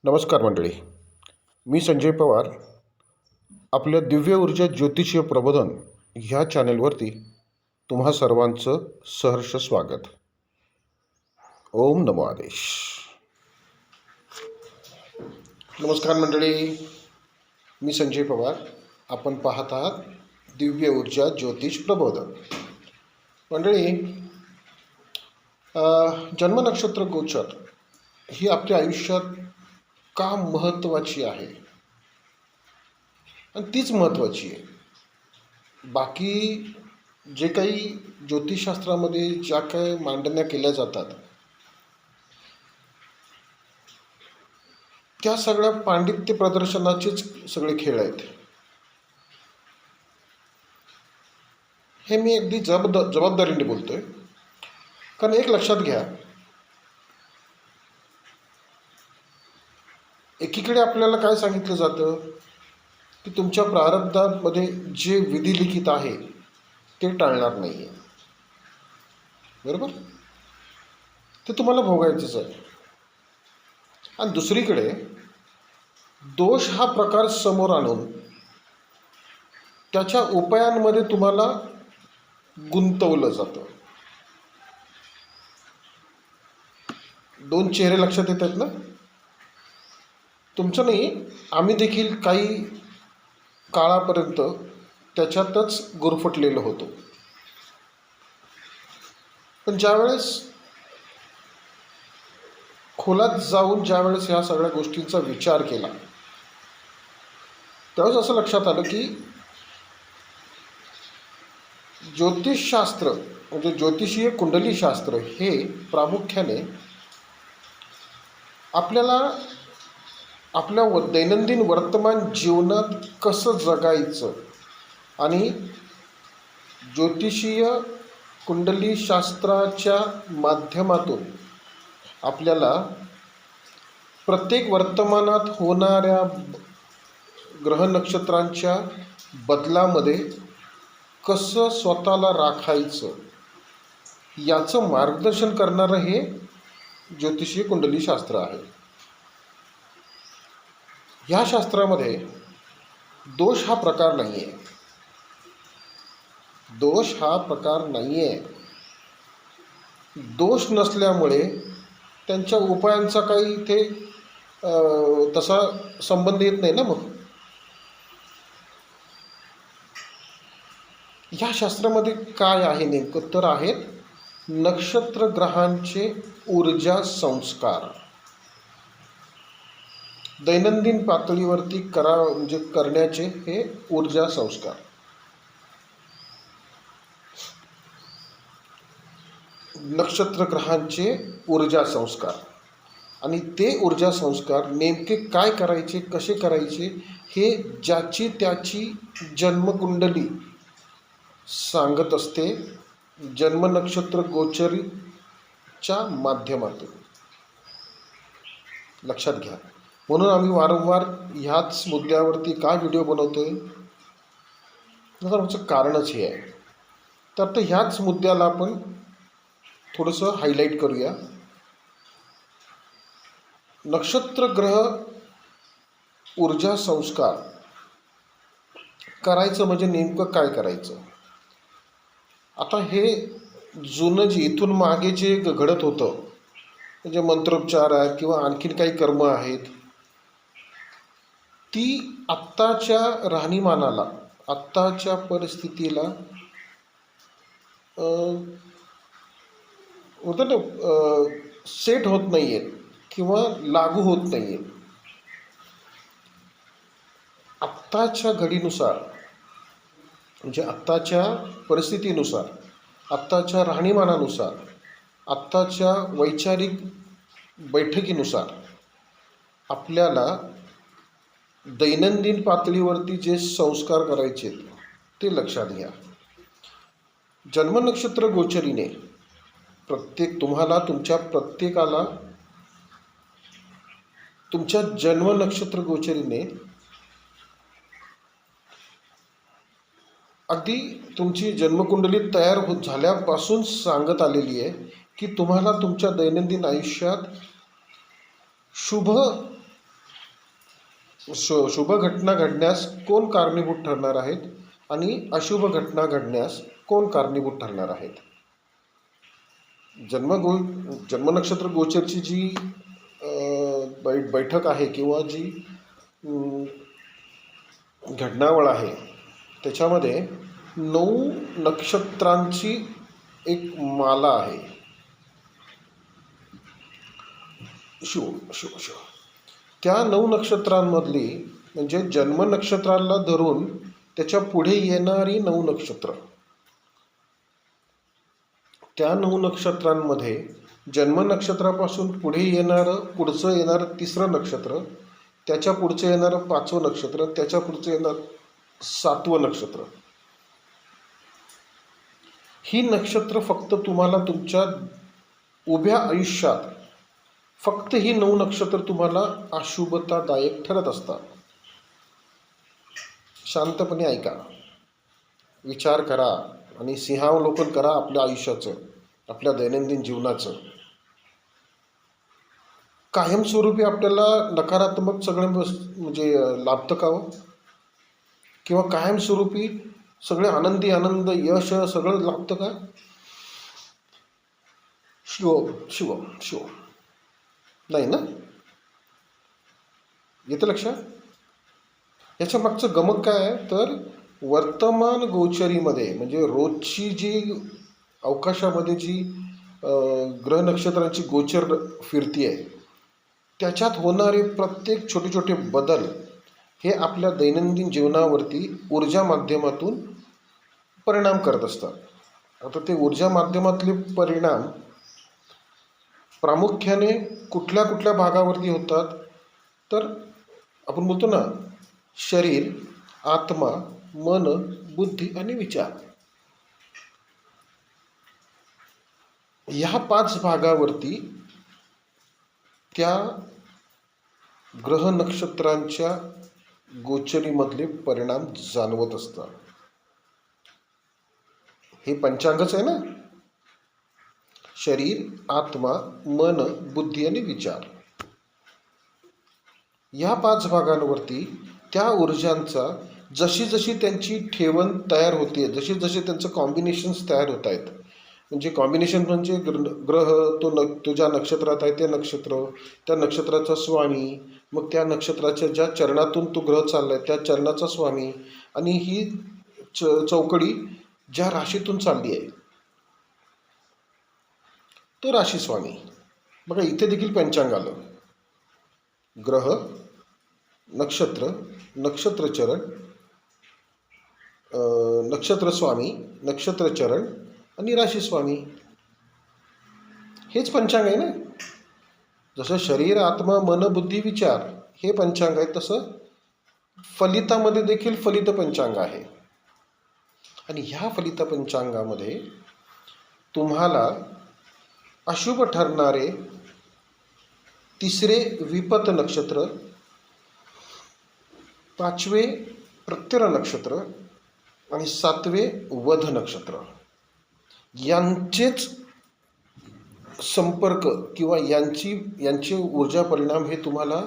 नमस्कार मंडळी. मी संजय पवार. आपल्या दिव्य ऊर्जा ज्योतिषीय प्रबोधन ह्या चॅनेलवरती तुम्हा सर्वांचं सहर्ष स्वागत. ओम नमो आदेश. नमस्कार मंडळी, मी संजय पवार. आपण पाहत आहात दिव्य ऊर्जा ज्योतिष प्रबोधन. मंडळी, जन्मनक्षत्र गोचर ही आपल्या आयुष्यात का महत्त्वाची आहे आणि तीच महत्त्वाची आहे. बाकी जे काही ज्योतिषशास्त्रामध्ये ज्या काही मांडण्या केल्या जातात त्या सगळ्या पांडित्य प्रदर्शनाचेच सगळे खेळ आहेत. हे मी अगदी जबाबदारीने बोलतोय, कारण एक लक्षात घ्या, एकीकडे आपल्याला काय सांगितलं जातं की तुमच्या प्रारब्धामध्ये जे विधी लिखित आहे ते टाळणार नाही आहे, बरोबर? ते तुम्हाला भोगायचंच आहे. आणि दुसरीकडे दोष हा प्रकार समोर आणून त्याच्या उपायांमध्ये तुम्हाला गुंतवलं जातं. दोन चेहरे लक्षात येतात ना? तुमचं नाही, आम्ही देखील काही काळापर्यंत त्याच्यातच गुरफटलेलो होतो. पण ज्यावेळेस खोलात जाऊन ज्यावेळेस ह्या सगळ्या गोष्टींचा विचार केला त्यावेळेस असं लक्षात आलं की ज्योतिषशास्त्र म्हणजे ज्योतिषीय कुंडलीशास्त्र हे प्रामुख्याने आपल्याला आपल्या दैनंदिन वर्तमान जीवनात कसं जगायचं आणि ज्योतिषीय कुंडलीशास्त्राच्या माध्यमातून आपल्याला प्रत्येक वर्तमानात होणाऱ्या ग्रह नक्षत्रांच्या बदलामध्ये कसं स्वतःला राखायचं याचं मार्गदर्शन करणारं हे ज्योतिषीय कुंडलीशास्त्र आहे. ह्या शास्त्रामध्ये दोष हा प्रकार नाही आहे. दोष हा प्रकार नाही आहे. दोष नसल्यामुळे त्यांच्या उपायांचा काही इथे तसा संबंध येत नाही ना. मग ह्या शास्त्रामध्ये काय आहे नेमकं, तर आहेत नक्षत्र ग्रहांचे ऊर्जा संस्कार. दैनंदिन पातळीवरती करण्याचे हे ऊर्जा संस्कार. नक्षत्र ग्रहांचे ऊर्जा संस्कार. आणि ते ऊर्जा संस्कार नेमके काय करायचे, कसे करायचे हे ज्याची त्याची जन्मकुंडली सांगत असते जन्मनक्षत्र गोचरीच्या माध्यमातून. लक्षात घ्या. म्हणून आम्ही वारंवार ह्याच मुद्द्यावरती का व्हिडिओ बनवतोय, आमचं कारणच हे आहे. तर ह्याच मुद्द्याला आपण थोडंसं हायलाईट करूया. नक्षत्र ग्रह ऊर्जा संस्कार करायचं म्हणजे नेमकं काय करायचं. आता हे जुनं जे इथून मागे जे घडत होतं म्हणजे मंत्रोच्चार आहेत किंवा आणखीन काही कर्म आहेत, ती आत्ताच्या राहणीमानाला, आत्ताच्या परिस्थितीला होतं ना, सेट होत नाही आहेत किंवा लागू होत नाही आहेत. आत्ताच्या घडीनुसार म्हणजे आत्ताच्या परिस्थितीनुसार, आत्ताच्या राहणीमानानुसार, आत्ताच्या वैचारिक बैठकीनुसार आपल्याला दैनंदिन पातळीवरती जे संस्कार करायचे ते लक्षात घ्या. जन्मनक्षत्र गोचरीने तुम्हाला तुमच्या प्रत्येकाला तुमच्या जन्मनक्षत्र गोचरीने अगदी तुमची जन्मकुंडली तयार झाल्यापासून सांगत आलेली आहे की तुम्हाला तुमच्या दैनंदिन आयुष्यात शुभ शुभ घटना घडण्यास कोण कारणीभूत ठरणार आहेत आणि अशुभ घटना घडण्यास कोण कारणीभूत ठरणार आहेत. जन्म नक्षत्र गोचरची जी बैठक आहे किंवा जी घटनावळ आहे त्याच्यामध्ये 9 नक्षत्रांची एक माला आहे. त्या 9 नक्षत्रांमधली म्हणजे जन्म नक्षत्राला धरून त्याच्या पुढे येणारी 9 नक्षत्र, त्या 9 नक्षत्रांमध्ये जन्म नक्षत्रापासून पुढे पुढचं येणारं 3रं नक्षत्र, त्याच्या पुढचं येणारं 5वं नक्षत्र, त्याच्या पुढचं येणारं 7वं नक्षत्र, ही नक्षत्र फक्त तुम्हाला तुमच्या उभ्या आयुष्यात फक्त ही 9 नक्षत्र तुम्हाला अशुभतादायक ठरत असतात. शांतपणे ऐका, विचार करा आणि सिंहावलोकन करा आपल्या आयुष्याचं, आपल्या दैनंदिन जीवनाचं. कायमस्वरूपी आपल्याला नकारात्मक सगळं म्हणजे लाभतं का हो? किंवा कायमस्वरूपी सगळे आनंद यश सगळं लाभतं का? शिव नाही ना. येतं लक्षात? याच्या मागचं गमक काय आहे तर वर्तमान गोचरीमध्ये म्हणजे रोजची जी अवकाशामध्ये जी ग्रह नक्षत्रांची गोचर फिरती आहे त्याच्यात होणारे प्रत्येक छोटे छोटे बदल हे आपल्या दैनंदिन जीवनावरती ऊर्जा माध्यमातून परिणाम करत असतात. आता ते ऊर्जा माध्यमातले परिणाम प्रामुख्याने कुठल्या कुठल्या भागावरती होतात तर आपण बोलतो ना, शरीर, आत्मा, मन, बुद्धी आणि विचार, ह्या 5 भागावरती त्या ग्रह नक्षत्रांच्या गोचरीमधले परिणाम जाणवत असतात. हे पंचांगच आहे ना. शरीर, आत्मा, मन, बुद्धी आणि विचार, या 5 भागांवरती त्या ऊर्जांचा जशी जशी त्यांची ठेवण तयार होते, जसे जसे त्यांचं कॉम्बिनेशन्स तयार होत आहेत, म्हणजे कॉम्बिनेशन म्हणजे ग्रह तुझ्या नक्षत्रात आहे ते नक्षत्र, त्या नक्षत्राचा स्वामी, मग त्या नक्षत्राच्या ज्या चरणातून तो ग्रह चाललाय त्या चरणाचा स्वामी, आणि ही चौकडी ज्या राशीतून चालली आहे तो राशी स्वामी. बघा इथे देखील पंचांग आलं. ग्रह, नक्षत्र, नक्षत्रचरण, नक्षत्रस्वामी, नक्षत्रचरण आणि राशी स्वामी, हेच पंचांग आहे ना. जसं शरीर, आत्मा, मन, बुद्धी, विचार हे पंचांग आहे, तसं फलितामध्ये देखील फलित पंचांग आहे. आणि ह्या फलित पंचांगामध्ये तुम्हाला अशुभ ठरणारे 3रे विपत नक्षत्र, 5वे प्रत्यय नक्षत्र आणि 7वे वध नक्षत्र यांचेच संपर्क किंवा यांचे ऊर्जा परिणाम हे तुम्हाला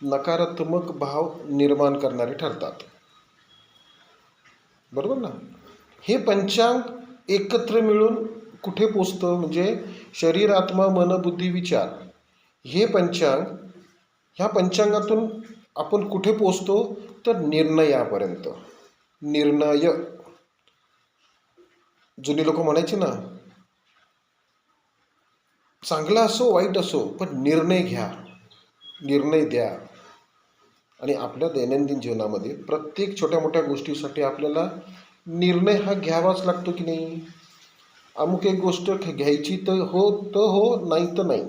नकारात्मक भाव निर्माण करणारे ठरतात. बरोबर ना. हे पंचांग एकत्र मिळून कुठे पोचतं म्हणजे शरीर, आत्मा, मन, बुद्धी, विचार हे पंचांग, ह्या पंचांगातून आपण कुठे पोचतो तर निर्णयापर्यंत. निर्णय, जुनी लोक म्हणायचे ना, चांगला असो वाईट असो पण निर्णय घ्या, निर्णय द्या. आणि आपल्या दैनंदिन जीवनामध्ये प्रत्येक छोट्या मोठ्या गोष्टीसाठी आपल्याला निर्णय हा घ्यावाच लागतो की नाही. अमुक एक गोष्ट घ्यायची तर हो, नाही तर नाही.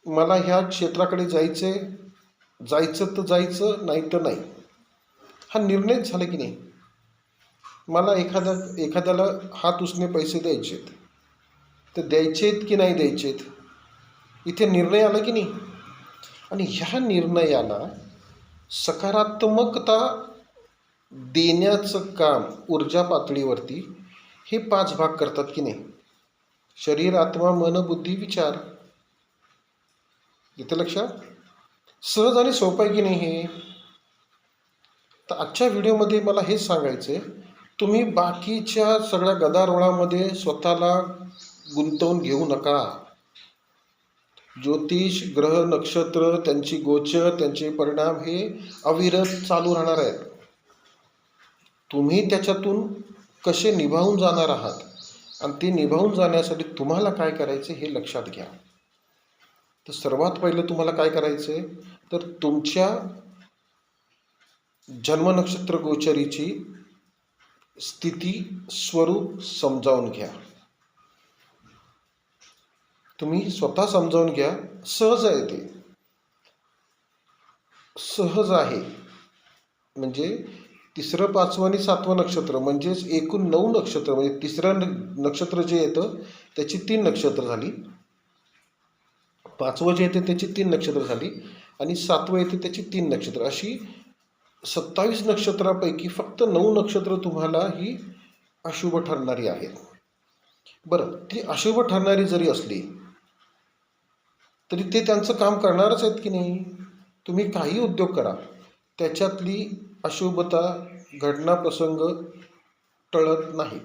मला ह्या क्षेत्राकडे जायचं तर जायचं, नाही तर नाही, हा निर्णयच झाला की नाही. मला एखाद्याला हात उसने पैसे द्यायचेत तर द्यायचेत की नाही द्यायचेत, इथे निर्णय आला की नाही. आणि ह्या निर्णयाला सकारात्मकता देण्याचं काम ऊर्जा पातळीवरती हे 5 भाग करतात की नाही. शरीर, आत्मा, मन, बुद्धी, विचार. इथे लक्षात. सहज आणि सोपं आहे की नाही हे? तर आजच्या व्हिडिओमध्ये मला हेच सांगायचं आहे, तुम्ही बाकीच्या सगळ्या गदारोळामध्ये स्वतःला गुंतवून घेऊ नका. ज्योतिष, ग्रह, नक्षत्र, त्यांची गोचर, त्यांचे परिणाम हे अविरत चालू राहणार आहेत. तुम्ही त्याच्यातून कसे निभावून जाणार आहात आणि ते निभावून जाण्यासाठी तुम्हाला काय करायचे हे लक्षात घ्या. तर सर्वात पहिलं तुम्हाला काय करायचं आहे, तर तुमच्या जन्मनक्षत्र गोचरीची स्थिती, स्वरूप समजावून घ्या. तुम्ही स्वतः समजावून घ्या. सहज आहे ते, सहज आहे. म्हणजे 3रं, 5वं आणि 7वं नक्षत्र म्हणजेच एकूण 9 नक्षत्र, म्हणजे 3रं नक्षत्र जे येतं त्याची 3 नक्षत्र झाली, 5वं जे येते त्याची 3 नक्षत्र झाली आणि 7वं येते त्याची 3 नक्षत्र, अशी 27 नक्षत्रापैकी फक्त 9 नक्षत्र तुम्हाला ही अशुभ ठरणारी आहेत. बरं, ती अशुभ ठरणारी जरी असली तरी ते त्यांचं काम करणारच आहेत की नाही? तुम्ही काही उद्योग करा, त्याच्यातली अशुभता, घटना, प्रसंग टळत नाही.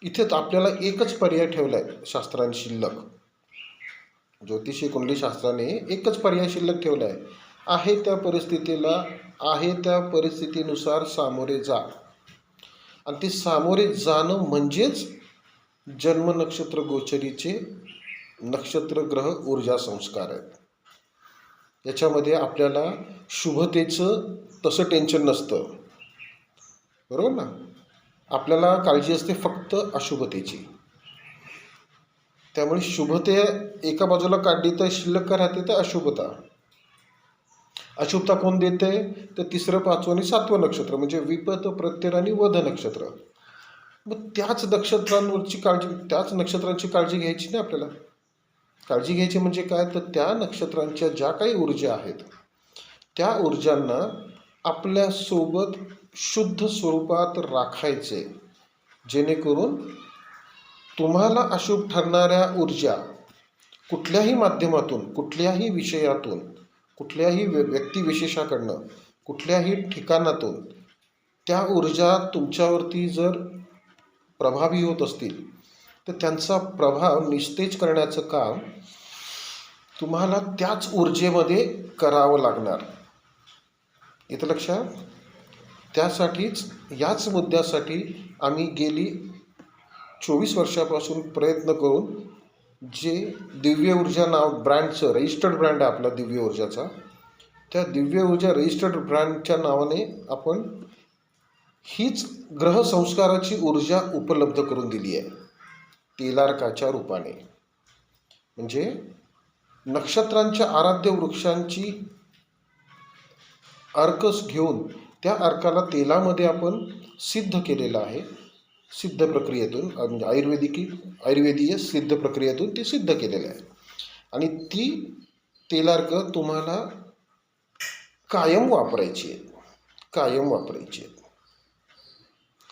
इथेच आपल्याला एकच पर्याय ठेवला आहे शास्त्राने शिल्लक. ज्योतिषी कुंडली शास्त्राने एकच पर्याय शिल्लक ठेवला आहे त्या परिस्थितीला, आहे त्या परिस्थितीनुसार सामोरे जा. आणि ते सामोरे जाणं म्हणजेच जन्म नक्षत्र गोचरीचे नक्षत्र, ग्रह, ऊर्जा, संस्कार आहेत. याच्यामध्ये आपल्याला शुभतेचं तसं टेन्शन नसतं, बरोबर ना? आपल्याला काळजी असते फक्त अशुभतेची. त्यामुळे शुभते एका बाजूला काढली तर शिल्लक काय राहते, तर अशुभता. अशुभता कोण देते, तर 3रं, 5वं आणि 7वं नक्षत्र, म्हणजे विपत, प्रत्यय आणि वध नक्षत्र. मग त्याच नक्षत्रांवरची काळजी, त्याच नक्षत्रांची काळजी घ्यायची नाही आपल्याला. काळजी घ्यायची म्हणजे काय, तर त्या नक्षत्रांच्या ज्या काही ऊर्जा आहेत त्या ऊर्जांना आपल्यासोबत शुद्ध स्वरूपात राखायचे, जेणेकरून तुम्हाला अशुभ ठरणाऱ्या ऊर्जा कुठल्याही माध्यमातून, कुठल्याही विषयातून, कुठल्याही व्यक्तिविशेषाकडनं, कुठल्याही ठिकाणातून त्या ऊर्जा तुमच्यावरती जर प्रभावी होत असतील तर त्यांचा प्रभाव निस्तेज करण्याचं काम तुम्हाला त्याच ऊर्जेमध्ये करावं लागणार. इथं लक्षात. त्यासाठीच, याच मुद्द्यासाठी आम्ही गेली 24 वर्षापासून प्रयत्न करून जे दिव्य ऊर्जा नाव ब्रँडचं, रजिस्टर्ड ब्रँड आहे आपला दिव्य ऊर्जाचा, त्या दिव्य ऊर्जा रजिस्टर्ड ब्रँडच्या नावाने आपण हीच ग्रह संस्काराची ऊर्जा उपलब्ध करून दिली आहे तेलार्काच्या रूपाने. म्हणजे नक्षत्रांच्या आराध्य वृक्षांची अर्कस घेऊन त्या अर्काला तेलामध्ये आपण सिद्ध केलेलं आहे. सिद्ध प्रक्रियेतून, म्हणजे आयुर्वेदीय सिद्ध प्रक्रियेतून ते सिद्ध केलेलं आहे. आणि ती तेलार्क तुम्हाला कायम वापरायची आहे. कायम वापरायची आहे.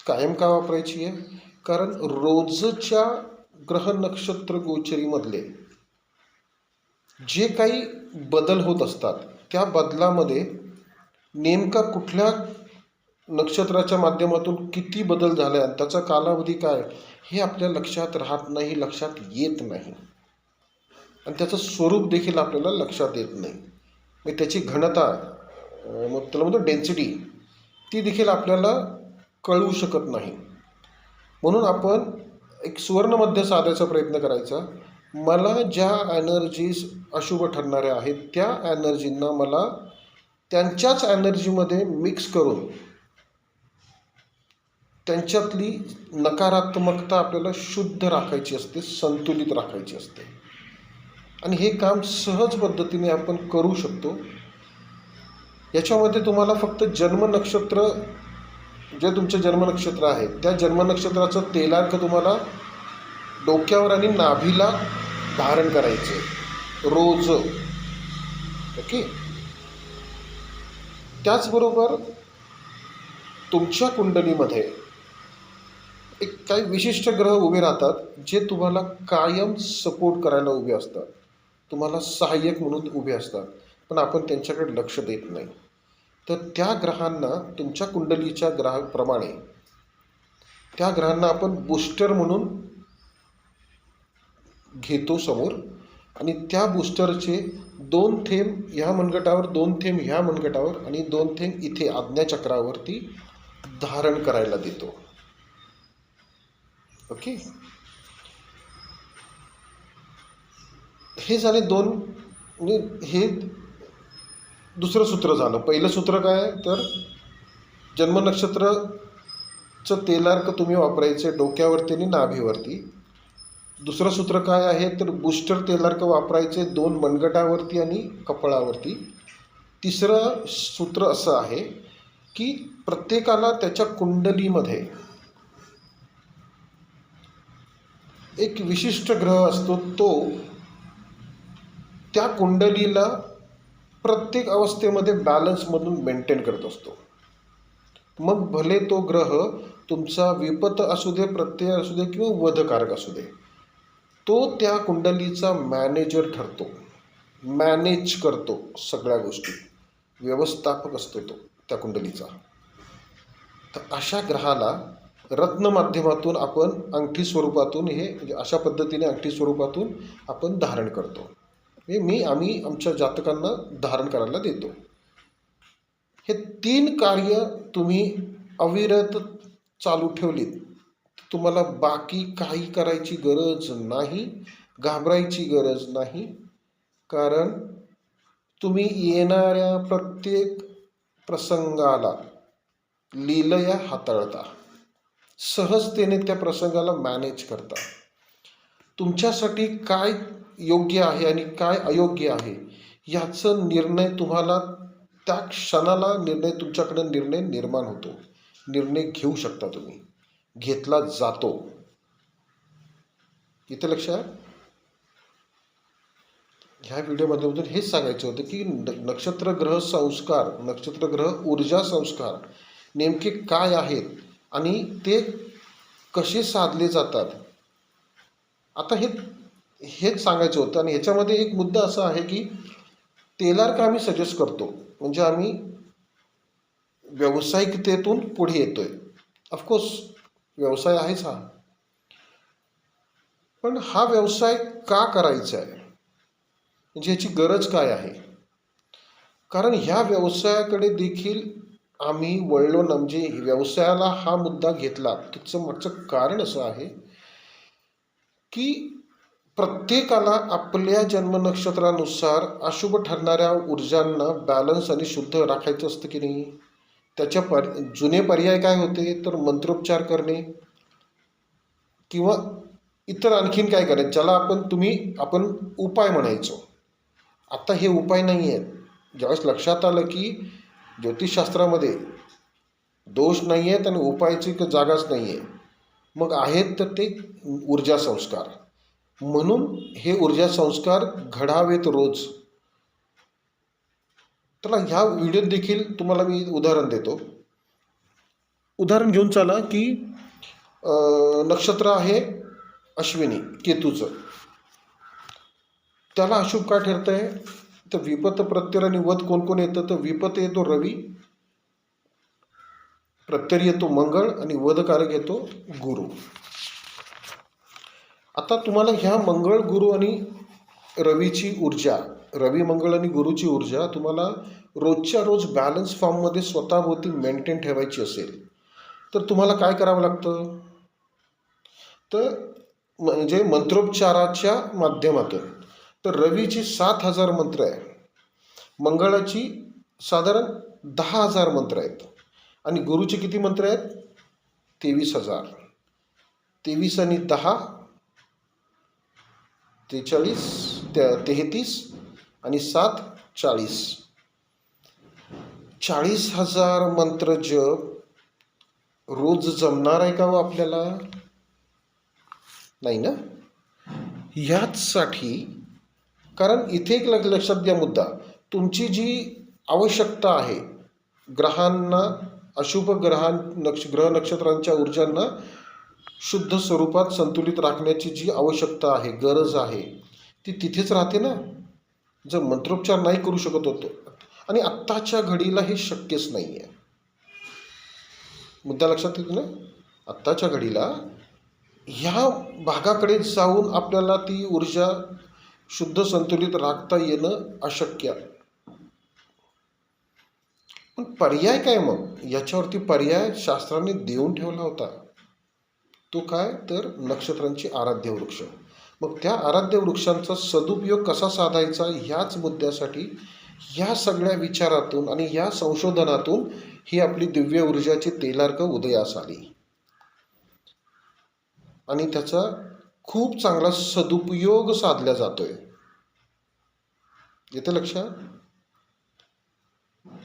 कायम का वापरायची आहे? कारण रोजच्या ग्रह नक्षत्र गोचरीमधले जे काही बदल होत असतात त्या बदलामध्ये नेमका कुठल्या नक्षत्राच्या माध्यमातून किती बदल झाला आणि त्याचा कालावधी काय हे आपल्या लक्षात राहत नाही, लक्षात येत नाही. आणि त्याचं स्वरूप देखील आपल्याला लक्षात येत नाही. मग त्याची घनता, मग त्याला म्हणतो डेन्सिटी, ती देखील आपल्याला कळू शकत नाही. म्हणून आपण एक सुवर्णमध्य साधायचा प्रयत्न करायचा. मला ज्या एनर्जीज अशुभ ठरणाऱ्या आहेत त्या एनर्जींना मला त्यांच्याच एनर्जीमध्ये मिक्स करून त्यांच्यातली नकारात्मकता आपल्याला शुद्ध राखायची असते, संतुलित राखायची असते. आणि हे काम सहज पद्धतीने आपण करू शकतो. याच्यामध्ये तुम्हाला फक्त जन्मनक्षत्र, जे तुमचे जन्मनक्षत्र आहे त्या जन्मनक्षत्राचं तेलार्क तुम्हाला डोक्यावर आणि नाभीला धारण करायचं रोज. ओके. त्याचबरोबर तुमच्या कुंडलीमध्ये एक काही विशिष्ट ग्रह उभे राहतात जे तुम्हाला कायम सपोर्ट करायला उभे असतात, तुम्हाला सहाय्यक म्हणून उभे असतात. पण आपण त्यांच्याकडे लक्ष देत नाही. तर त्या ग्रहांना तुमच्या कुंडलीच्या ग्रहाप्रमाणे त्या ग्रहांना आपण बूस्टर म्हणून घेतो समोर, आणि त्या बूस्टरचे 2 थेंब ह्या मनगटावर, 2 थेंब ह्या मनगटावर आणि 2 थेंब इथे आज्ञाचक्रावरती धारण करायला देतो. ओके, हे झाले 2. म्हणजे हे दुसरं सूत्र झालं. पहिलं सूत्र काय, तर जन्मनक्षत्राचं तेलार्क तुम्ही वापरायचे डोक्यावरती आणि नाभीवरती. दुसरं सूत्र काय आहे, तर बूस्टर तेलार्क वापरायचे 2 मनगटावरती आणि कपाळावरती. तिसरं सूत्र असं आहे की प्रत्येकाला त्याच्या कुंडलीमध्ये एक विशिष्ट ग्रह असतो, तो त्या कुंडलीला प्रत्येक अवस्थेमध्ये बॅलन्समधून मेंटेन करत असतो. मग भले तो ग्रह तुमचा विपत असू दे, प्रत्यय असू दे किंवा वधकारक असू दे, तो त्या कुंडलीचा मॅनेजर ठरतो, मॅनेज करतो सगळ्या गोष्टी, व्यवस्थापक असतो तो त्या कुंडलीचा. तर अशा ग्रहाला रत्न माध्यमातून आपण अंगठी स्वरूपातून हे म्हणजे अशा पद्धतीने अंगठी स्वरूपातून आपण धारण करतो. हे आम्ही आमच्या जातकांना धारण करायला देतो. हे 3 कार्य तुम्ही अविरत चालू ठेवलीत, तुम्हाला बाकी काही करायची गरज नाही, घाबरायची गरज नाही. कारण तुम्ही येणाऱ्या प्रत्येक प्रसंगाला लीलया हाताळता, सहजतेने त्या प्रसंगाला मॅनेज करता. तुमच्यासाठी काय योग्य आहे आणि काय अयोग्य आहे याचं निर्णय तुम्हाला त्या क्षणाला तुमच्याकडे निर्णय निर्माण होतो, निर्णय घेऊ शकता तुम्ही, घेतला जातो. इथे लक्षात, ह्या व्हिडिओमधून हेच सांगायचं होतं की नक्षत्र ग्रह संस्कार, नक्षत्र ग्रह ऊर्जा संस्कार नेमके काय आहेत आणि ते कसे साधले जातात. आता हेच सांगायचं होतं. आणि ह्याच्यामध्ये एक मुद्दा असा आहे की तेलार्क आम्ही सजेस्ट करतो, म्हणजे आम्ही व्यावसायिकतेतून पुढे येतोय. ऑफकोर्स व्यवसाय आहेच हा, पण हा व्यवसाय का करायचा आहे, म्हणजे ह्याची गरज काय आहे. कारण ह्या व्यवसायाकडे देखील आम्ही वळलो ना, म्हणजे व्यवसायाला हा मुद्दा घेतला त्याचं मागचं कारण असं आहे की प्रत्येकाला आपल्या जन्मनक्षत्रानुसार अशुभ ठरणाऱ्या ऊर्जांना बॅलन्स आणि शुद्ध राखायचं असतं की नाही. त्याच्या जुने पर्याय काय होते, तर मंत्रोपचार करणे किंवा इतर आणखीन काय करायचं, ज्याला आपण उपाय म्हणायचो. आता हे उपाय नाही आहेत. ज्यावेळेस लक्षात आलं की ज्योतिषशास्त्रामध्ये दोष नाही आहेत आणि उपायाची जागाच नाही आहे, मग आहेत तर ते ऊर्जा संस्कार. म्हणून हे ऊर्जा संस्कार घडावेत रोज. तर ह्या व्हिडिओत देखील तुम्हाला मी उदाहरण देतो. उदाहरण घेऊन चला की नक्षत्र आहे अश्विनी, केतूचं. त्याला अशुभ काय ठरतं आहे, तर विपत, प्रत्यय आणि वध कोण कोण येतं, तर विपत येतो रवी, प्रत्यय येतो मंगळ आणि वधकारक येतो गुरु. आता तुम्हाला ह्या मंगळ, गुरु आणि रवीची ऊर्जा, रवी, मंगळ आणि गुरुची ऊर्जा तुम्हाला रोजच्या रोज बॅलन्स फॉर्ममध्ये स्वतःभोवती मेंटेन ठेवायची असेल तर तुम्हाला काय करावं लागतं, तर म्हणजे मंत्रोपचाराच्या माध्यमातून. तर रवीची 7,000 मंत्र आहे, मंगळाची साधारण 10,000 मंत्र आहेत आणि गुरुचे किती मंत्र आहेत, 23,000. 23 आणि 10 43, 33 आणि 7 40. 40,000 मंत्र जप रोज जमणार आहे का हो आपल्याला, नाही ना. ह्याचसाठी, कारण इथे एक लक्षात घ्या मुद्दा, तुमची जी आवश्यकता आहे ग्रहांना, अशुभ ग्रह नक्षत्रांच्या ऊर्जांना शुद्ध स्वरूपात संतुलित राखण्याची जी आवश्यकता आहे, गरज आहे, ती तिथेच राहते ना. जर मंत्रोपचार नाही करू शकत होतो आणि आत्ताच्या घडीला हे शक्यच नाही आहे. मुद्दा लक्षात येतो ना. आत्ताच्या घडीला ह्या भागाकडे जाऊन आपल्याला ती ऊर्जा शुद्ध संतुलित राखता येणं अशक्य. पण पर्याय काय मग? याच्यावरती पर्याय शास्त्राने देऊन ठेवला होता. तो काय तर नक्षत्रांची आराध्य वृक्ष. मग त्या आराध्य वृक्षांचा सदुपयोग कसा साधायचा ह्याच मुद्द्यासाठी ह्या सगळ्या विचारातून आणि या संशोधनातून ही आपली दिव्य ऊर्जाची तेलार्क उदयास आली आणि त्याचा खूप चांगला सदुपयोग साधला जातोय. येते लक्षात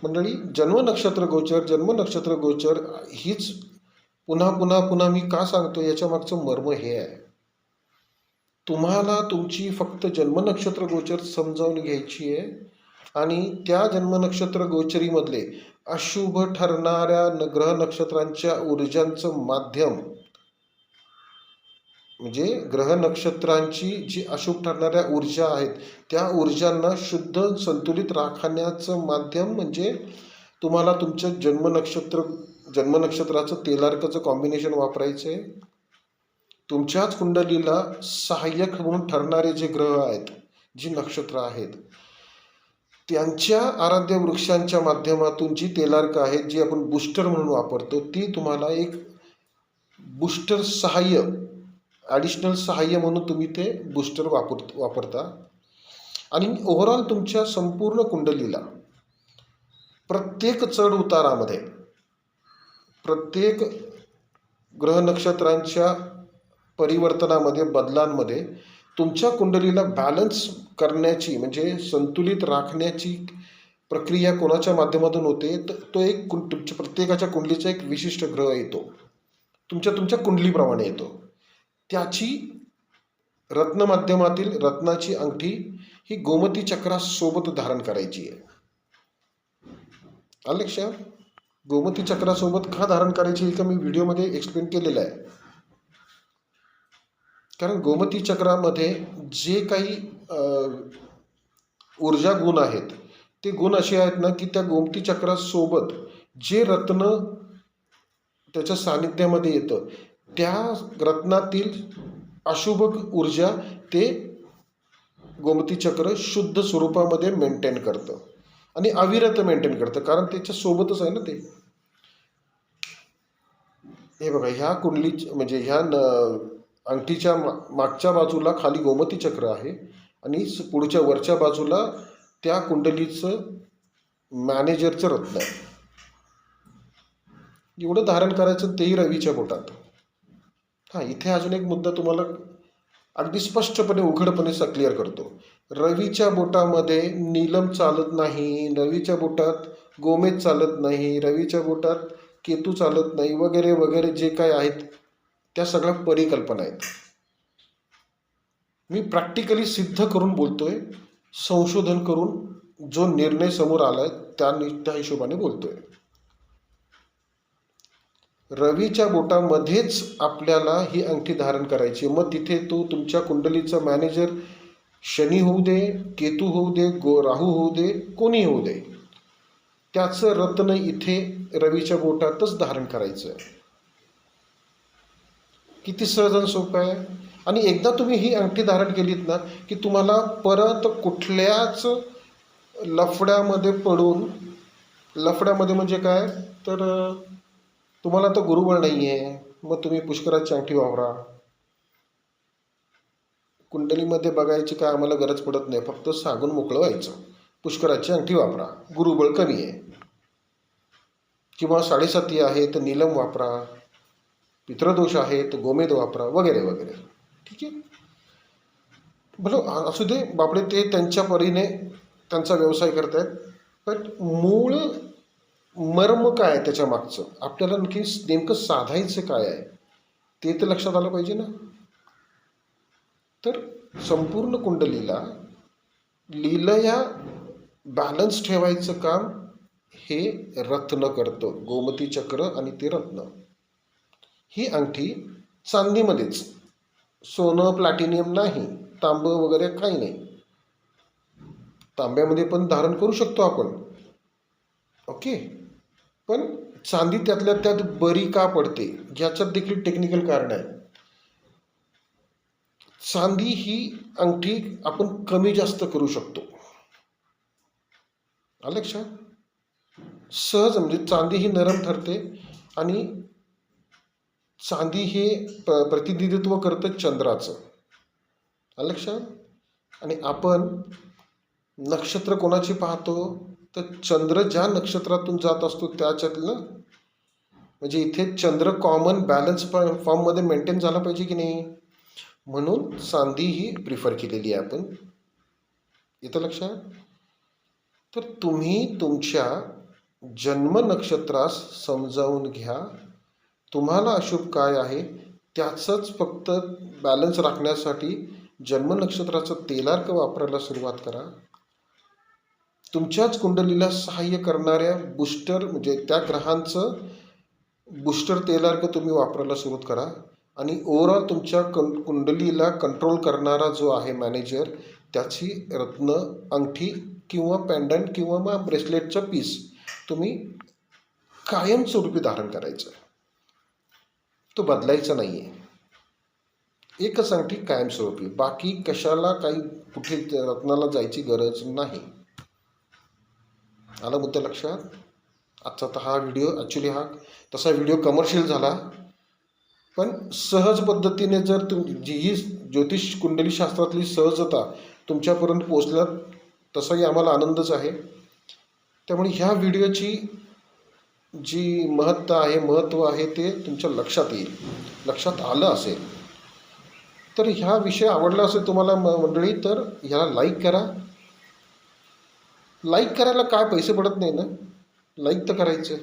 मंडळी? जन्म नक्षत्र गोचर हीच पुन्हा पुन्हा पुन्हा मी का सांगतो याच्या मागचं मर्म हे आहे. तुम्हाला तुमची फक्त जन्म नक्षत्र गोचर समजावून घ्यायची आहे आणि त्या जन्म नक्षत्र गोचरीमधले अशुभ ठरणाऱ्या ग्रह नक्षत्रांच्या ऊर्जांचं माध्यम म्हणजे ग्रह नक्षत्रांची जी अशुभ ठरणाऱ्या ऊर्जा आहेत त्या ऊर्जांना शुद्ध संतुलित राखण्याचं माध्यम म्हणजे तुम्हाला तुमचं जन्म नक्षत्राचं तेलार्काचं कॉम्बिनेशन वापरायचं आहे. तुमच्याच कुंडलीला सहाय्यक म्हणून ठरणारे जे ग्रह आहेत, जी नक्षत्र आहेत, त्यांच्या आराध्य वृक्षांच्या माध्यमातून जी तेलार्क आहेत जी आपण बूस्टर म्हणून वापरतो ती तुम्हाला एक बूस्टर सहाय्य ॲडिशनल सहाय्य म्हणून तुम्ही ते बूस्टर वापरता आणि ओव्हरऑल तुमच्या संपूर्ण कुंडलीला प्रत्येक चढ उतारामध्ये प्रत्येक ग्रह नक्षत्रांच्या परिवर्तनामध्ये बदलांमध्ये तुमच्या कुंडलीला बॅलन्स करण्याची म्हणजे संतुलित राखण्याची प्रक्रिया कोणाच्या माध्यमातून होते तर तो एक तुमच्या प्रत्येकाच्या कुंडलीचा एक विशिष्ट ग्रह येतो, तुमच्या कुंडलीप्रमाणे येतो. त्याची रत्न माध्यमातील रत्नाची अंगठी ही गोमती चक्रासोबत धारण करायची आहे. आलं लक्षात? गोमती चक्रासोबत का धारण करायची हे का मी व्हिडिओमध्ये एक्सप्लेन केलेलं आहे. कारण गोमती चक्रामध्ये जे काही ऊर्जा गुण आहेत ते गुण असे आहेत ना की त्या गोमती चक्रासोबत जे रत्न त्याच्या सानिध्यामध्ये येतं त्या रत्नातील अशुभ ऊर्जा ते गोमती चक्र शुद्ध स्वरूपामध्ये मेंटेन करतं आणि अविरत मेंटेन करतं, कारण त्याच्या सोबतच आहे ना ते. हे बघा, ह्या कुंडली म्हणजे ह्या अंगठीच्या मागच्या बाजूला खाली गोमती चक्र आहे आणि पुढच्या वरच्या बाजूला त्या कुंडलीचं मॅनेजरचं रत्न आहे. एवढं धारण करायचं तेही रवीच्या बोटात. इथे अजून एक मुद्दा तुम्हाला अगदी स्पष्टपणे उघडपणे क्लिअर करतो. रवीच्या बोटामध्ये नीलम चालत नाही, रवीच्या बोटात गोमेद चालत नाही, रवीच्या बोटात केतू चालत नाही वगैरे वगैरे जे काय आहेत त्या सगळ्या परिकल्पना आहेत. मी प्रॅक्टिकली सिद्ध करून बोलतोय, संशोधन करून जो निर्णय समोर आलाय त्या हिशोबाने बोलतोय. रवीच्या बोटामध्येच आपल्याला ही अंगठी धारण करायची. मग तिथे तो तुमच्या कुंडलीचा मॅनेजर शनी होऊ दे, केतू होऊ दे, राहू होऊ दे, कोणी होऊ दे, त्याचं रत्न इथे रवीच्या बोटातच धारण करायचं आहे. किती सहज आणि सोपं आहे. आणि एकदा तुम्ही ही अंगठी धारण केलीत ना की तुम्हाला परत कुठल्याच लफड्यामध्ये पडून, लफड्यामध्ये म्हणजे काय तर तुम्हाला तर गुरुबळ नाही आहे मग तुम्ही पुष्कराची अंगठी वापरा. कुंडलीमध्ये बघायची काय आम्हाला गरज पडत नाही, फक्त सांगून मोकळं व्हायचं पुष्कराची अंगठी वापरा, गुरुबळ कमी आहे. किंवा 7.5 आहे तर नीलम वापरा, पितृदोष आहे तर गोमेद वापरा वगैरे वगैरे. ठीक आहे, भलं असू दे बापडे, ते त्यांच्या परीने त्यांचा व्यवसाय करतायत. पण मूळ मर्म काय आहे त्याच्या मागचं, आपल्याला आणखी नेमकं साधायचं काय आहे ते तर लक्षात आलं पाहिजे ना. तर संपूर्ण कुंडलीला लीलया बॅलन्स ठेवायचं काम हे रत्न करतं, गोमती चक्र आणि ते रत्न. ही अंगठी चांदीमध्येच, सोनं प्लॅटिनियम नाही, तांबं वगैरे काही नाही, तांब्यामध्ये पण धारण करू शकतो आपण. ओके. पण चांदी त्यातल्या त्यात बरी का पडते याच्यात देखील टेक्निकल कारण आहे. चांदी ही अंगठी आपण कमी जास्त करू शकतो. आलं लक्षात? सहज म्हणजे चांदी ही नरम ठरते आणि चांदी हे प्रतिनिधित्व करतं चंद्राचं. आलं लक्षात? आणि आपण नक्षत्र कोणाची पाहतो तर चंद्र ज्या नक्षत्रातून जात असतो त्याच्यातलं, म्हणजे इथे चंद्र कॉमन बॅलन्स फॉर्ममध्ये मेंटेन झाला पाहिजे की नाही, म्हणून चांदी ही प्रिफर केलेली आहे आपण. इथं लक्षात? तर तुम्ही तुमच्या जन्म नक्षत्रास समजावून घ्या. तुम्हाला अशुभ काय आहे त्याचंच फक्त बॅलन्स राखण्यासाठी जन्म नक्षत्राचं तेलार्क वापरायला सुरुवात करा. तुमच्याच कुंडलीला सहाय्य करणाऱ्या बूस्टर म्हणजे त्या ग्रहांचं बूस्टर तेलार्क तुम्ही वापरायला सुरुवात करा. आणि ओव्हरऑल तुमच्या कुंडलीला कंट्रोल करणारा जो आहे मॅनेजर, त्याची रत्न अंगठी किंवा पेंडंट किंवा मग ब्रेसलेटचं पीस तुम्ही कायमस्वरूपी धारण करायचं. तो बदलायचा नाही आहे. एकच अंगठी कायमस्वरूपी, बाकी कशाला काही कुठे रत्नाला जायची गरज नाही. आला मुद्दा लक्षात? आजचा तर हा व्हिडिओ ॲक्च्युली तसा व्हिडिओ कमर्शियल झाला, पण सहज पद्धतीने जर जी ही ज्योतिष कुंडली शास्त्रातली सहजता तुमच्यापर्यंत पोचल्या तसाही आम्हाला आनंदच आहे. त्यामुळे ह्या व्हिडिओची जी महत्त्व आहे ते तुमच्या लक्षात येईल, लक्षात आलं असेल. तर ह्या विषय आवडला असेल तुम्हाला मंडळी तर ह्याला लाईक करा. लाईक करायला काय पैसे पडत नाही ना, लाईक तर करायचं.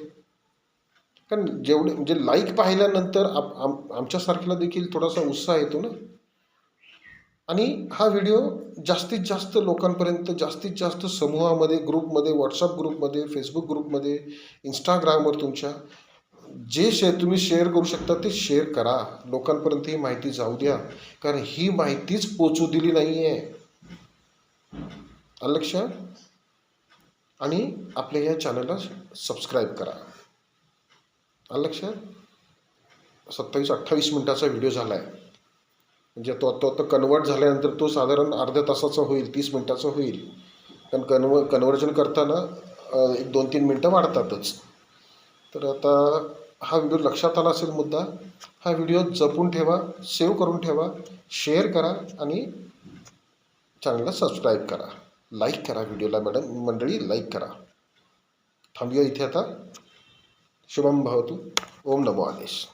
कारण जेवढे म्हणजे लाईक पाहिल्यानंतर आमच्यासारख्याला देखील थोडासा उत्साह येतो ना. आणि हा व्हिडिओ जास्तीत जास्त लोकांपर्यंत, जास्तीत जास्त समूहामध्ये, ग्रुपमध्ये, व्हॉट्सअप ग्रुपमध्ये, फेसबुक ग्रुपमध्ये, इंस्टाग्रामवर तुमच्या जे तुम्ही शेअर करू शकता ते शेअर करा. लोकांपर्यंत ही माहिती जाऊ द्या, कारण ही माहितीच पोचू दिली नाही आहे. आलं लक्षात? आणि आपल्या या चॅनलला सबस्क्राईब करा. आलं लक्षात? 27-28 मिनटाचा व्हिडिओ झाला आहे. म्हणजे तो कन्वर्ट झाल्यानंतर तो साधारण अर्ध्या तासाचा होईल, 30 मिनटाचा होईल. कारण कन्वर्जन करताना 1-2-3 मिनटं वाढतातच. तर आता हा व्हिडिओ लक्षात आला असेल मुद्दा. हा व्हिडिओ जपून ठेवा, सेव्ह करून ठेवा, शेअर करा आणि चॅनलला सबस्क्राईब करा. लाईक करा व्हिडिओला मंडळी, लाईक करा. थांबूया इथे आता. शुभम भवतु. ओम नमो आदेश.